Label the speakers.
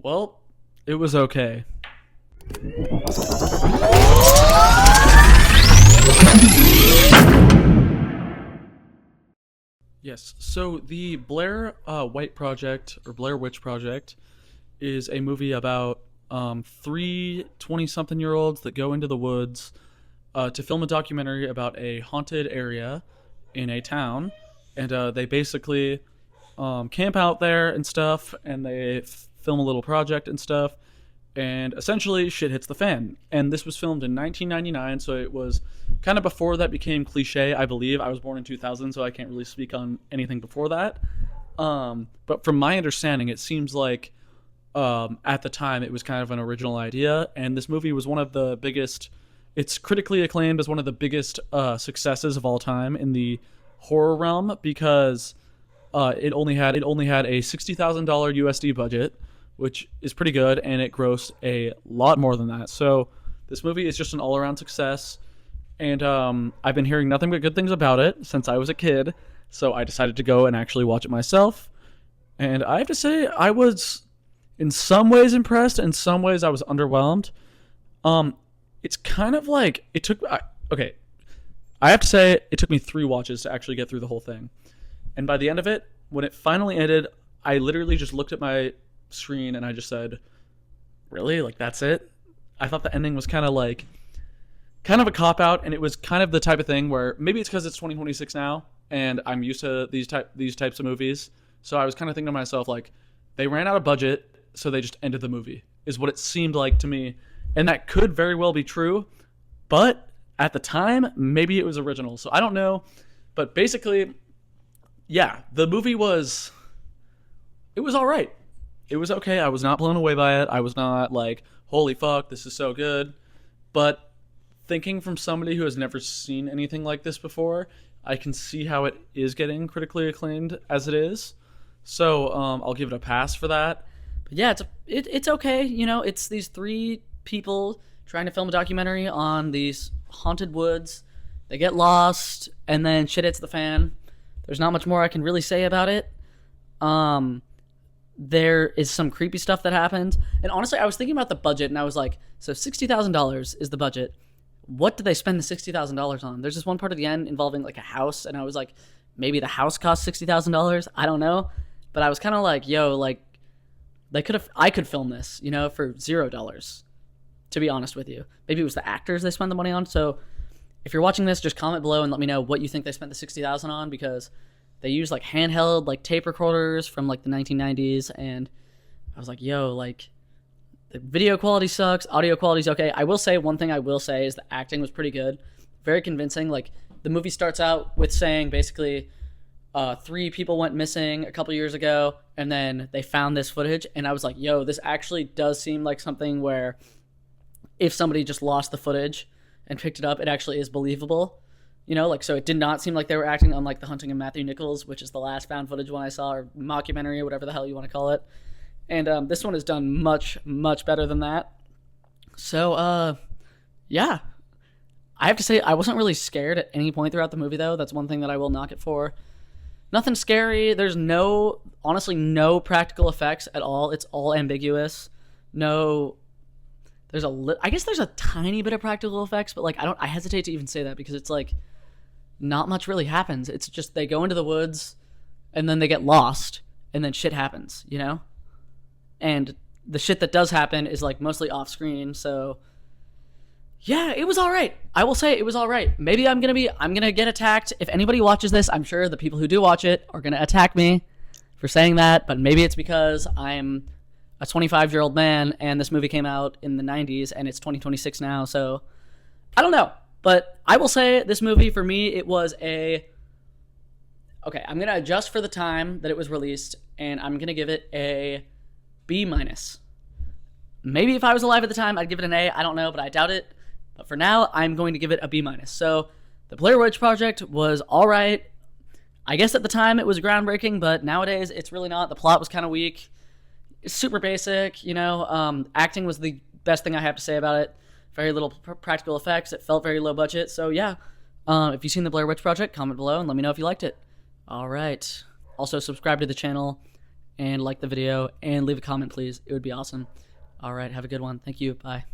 Speaker 1: Well, it was okay. Yes, so the Blair White Project, or Blair Witch Project, is a movie about three 20-something-year-olds that go into the woods to film a documentary about a haunted area in a town. And they basically camp out there and stuff, and they film a little project and stuff. And essentially, shit hits the fan. And this was filmed in 1999, so it was kind of before that became cliche, I believe. I was born in 2000, so I can't really speak on anything before that. But from my understanding, it seems like at the time it was kind of an original idea. And this movie was one of the biggest, it's critically acclaimed as one of the biggest successes of all time in the horror realm because it only had a $60,000 USD budget, which is pretty good, and it grossed a lot more than that. So this movie is just an all-around success, and I've been hearing nothing but good things about it since I was a kid, so I decided to go and actually watch it myself. And I have to say, I was in some ways impressed, in some ways I was underwhelmed. It's kind of like, I have to say, it took me 3 watches to actually get through the whole thing. And by the end of it, when it finally ended, I literally just looked at my screen and I just said, really? Like, that's it? I thought the ending was kind of a cop-out, and it was kind of the type of thing where maybe it's because it's 2026 now and I'm used to these types of movies. So I was kind of thinking to myself, like, they ran out of budget, so they just ended the movie, is what it seemed like to me. And that could very well be true, but at the time, maybe it was original. So I don't know. But basically, yeah, the movie was all right. It was okay. I was not blown away by it. I was not like, holy fuck, this is so good. But thinking from somebody who has never seen anything like this before, I can see how it is getting critically acclaimed as it is. So I'll give it a pass for that.
Speaker 2: But yeah, it's okay. You know, it's these 3 people trying to film a documentary on these haunted woods. They get lost, and then shit hits the fan. There's not much more I can really say about it. There is some creepy stuff that happened. And honestly, I was thinking about the budget, and I was like, so $60,000 is the budget. What did they spend the $60,000 on? There's this one part at the end involving like a house, and I was like, maybe the house cost $60,000. I don't know. But I was kind of like, yo, like, I could film this, you know, for $0, to be honest with you. Maybe it was the actors they spent the money on. So if you're watching this, just comment below and let me know what you think they spent the $60,000 on, because they used like handheld like tape recorders from like the 1990s, and I was like, yo, like, the video quality sucks, audio quality's okay. I will say, one thing I will say is the acting was pretty good, very convincing. Like, the movie starts out with saying basically 3 people went missing a couple years ago, and then they found this footage, and I was like, yo, this actually does seem like something where if somebody just lost the footage and picked it up, it actually is believable. You know, like, so it did not seem like they were acting unlike The Hunting of Matthew Nichols, which is the last found footage one I saw, or mockumentary, or whatever the hell you want to call it. And this one is done much, much better than that. So, yeah. I have to say, I wasn't really scared at any point throughout the movie, though. That's one thing that I will knock it for. Nothing scary. There's honestly, no practical effects at all. It's all ambiguous. No... I guess there's a tiny bit of practical effects, but like, I hesitate to even say that because it's like, not much really happens. It's just they go into the woods and then they get lost and then shit happens, you know? And the shit that does happen is like mostly off screen. So yeah, it was all right. I will say it was all right. Maybe I'm going to get attacked. If anybody watches this, I'm sure the people who do watch it are going to attack me for saying that, but maybe it's because I'm a 25-year-old man and this movie came out in the 90s and it's 2026 now. So I don't know. But I will say this movie, for me, it was okay, I'm going to adjust for the time that it was released, and I'm going to give it a B-. Maybe if I was alive at the time, I'd give it an A. I don't know, but I doubt it. But for now, I'm going to give it a B-. So the Blair Witch Project was all right. I guess at the time it was groundbreaking, but nowadays it's really not. The plot was kind of weak. It's super basic, you know. Acting was the best thing I have to say about it. Very little practical effects. It felt very low budget. So yeah, if you've seen the Blair Witch Project, comment below and let me know if you liked it. All right. Also, subscribe to the channel and like the video and leave a comment, please. It would be awesome. All right, have a good one. Thank you. Bye.